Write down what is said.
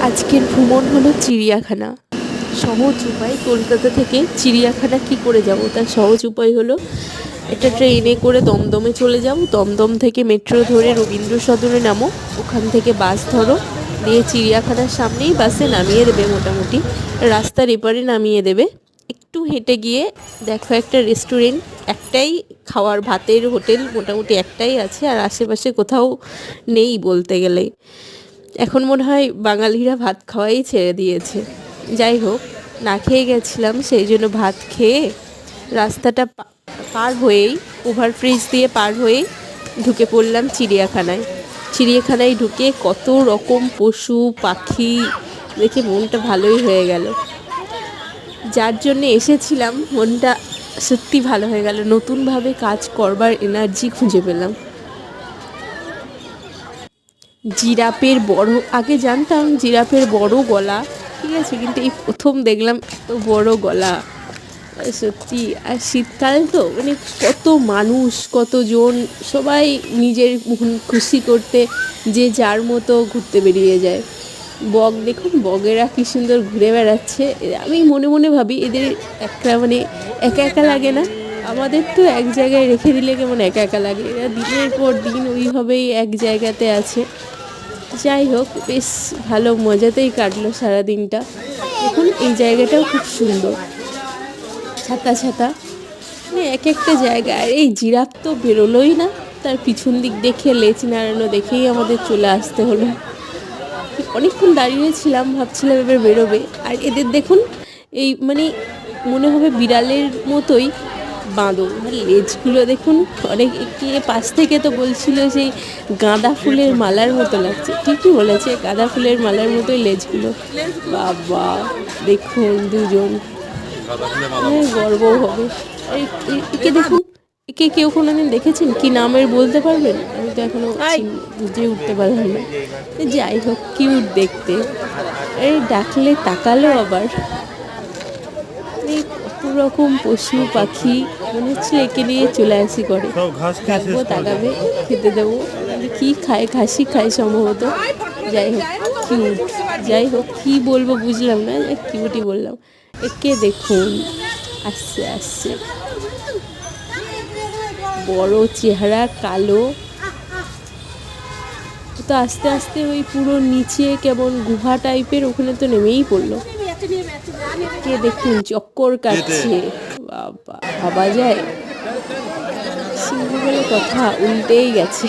আজকের ভ্রমণ হলো চিড়িয়াখানা। সহজ উপায় কলকাতা থেকে চিড়িয়াখানা কি করে যাব, তার সহজ উপায় হলো একটা ট্রেনে করে দমদমে চলে যাও, দমদম থেকে মেট্রো ধরে রবীন্দ্র সদনে নামো, ওখান থেকে বাস ধরো, দিয়ে চিড়িয়াখানার সামনেই বাসে নামিয়ে দেবে, মোটামুটি রাস্তার এপারে নামিয়ে দেবে। একটু হেঁটে গিয়ে দেখো একটা রেস্টুরেন্ট, একটাই খাওয়ার ভাতের হোটেল মোটামুটি একটাই আছে, আর আশেপাশে কোথাও নেই বলতে গেলে। এখন মনে হয় বাঙালিরা ভাত খাওয়াই ছেড়ে দিয়েছে। যাই হোক, না খেয়ে গেছিলাম, সেই জন্য ভাত খেয়ে রাস্তাটা পার হয়েই, ওভারব্রিজ দিয়ে পার হয়েই ঢুকে পড়লাম চিড়িয়াখানায়। চিড়িয়াখানায় ঢুকে কত রকম পশু পাখি দেখে মনটা ভালোই হয়ে গেল। যার জন্য এসেছিলাম মনটা সত্যি ভালো হয়ে গেল, নতুনভাবে কাজ করবার এনার্জি খুঁজে পেলাম। জিরাফের বড়, আগে জানতাম জিরাফের বড় গলা, ঠিক আছে, কিন্তু এই প্রথম দেখলাম এত বড় গলা। সত্যি, আর শীতকাল তো মানে কত মানুষ, কতজন, সবাই নিজের খুশি করতে যে যার মতো ঘুরতে বেরিয়ে যায়। বক দেখুন, বগেরা কী সুন্দর ঘুরে বেড়াচ্ছে। আমি মনে মনে ভাবি এদের একটা মানে একা একা লাগে না? আমাদের তো এক জায়গায় রেখে দিলে কেমন একা একা লাগে, এরা দিনের পর দিন ওইভাবেই এক জায়গাতে আছে। যাই হোক, বেশ ভালো মজাতেই কাটলো সারাদিনটা। দেখুন এই জায়গাটাও খুব সুন্দর, ছাতা ছাতা, মানে এক একটা জায়গা। আর এই জিরাফ তো বেরোলোই না, তার পিছন দিক দেখে লেজ নাড়ানো দেখেই আমাদের চলে আসতে হলো। অনেকক্ষণ দাঁড়িয়েছিলাম, ভাবছিলাম এবার বেরোবে। আর এদের দেখুন, এই মানে মনে হবে বিড়ালের মতোই বাঁদর, মানে লেজগুলো দেখুন। অনেক কে পাশ থেকে তো বলছিল সেই গাঁদা ফুলের মালার মতো লাগছে, ঠিকই বলেছে, গাঁদা ফুলের মালার মতোই লেজগুলো। বাবা দেখুন দুজন, গর্ব হবে। একে দেখুন, একে কেউ কোনোদিন দেখেছেন? কি নামের বলতে পারবেন? আমি তো এখনো বুঝে উঠতে পারলাম না। যাই হোক, কিউট দেখতে। এই ডাকলে তাকালো আবার। এই কত রকম পশু পাখি, মনে হচ্ছিল একে নিয়ে চলে আসি করে, ডাকবো তাকাবে, খেতে দেবো। কি খায়, ঘাসই খায় সম্ভবত। যাই হোক কিউট, যাই হোক কী বলবো বুঝলাম না, কিউটই বললাম। একে দেখুন, আসছে আসছে, বড় চেহারা, কালো। তো আস্তে আস্তে ওই পুরো নিচে কেমন গুহা টাইপের, ওখানে তো নেমেই পড়লো। কে দেখুন চক্কর কাটছে, বাবা ভাবা যায়। সিংহ বলে কথা, উল্টেই গেছে।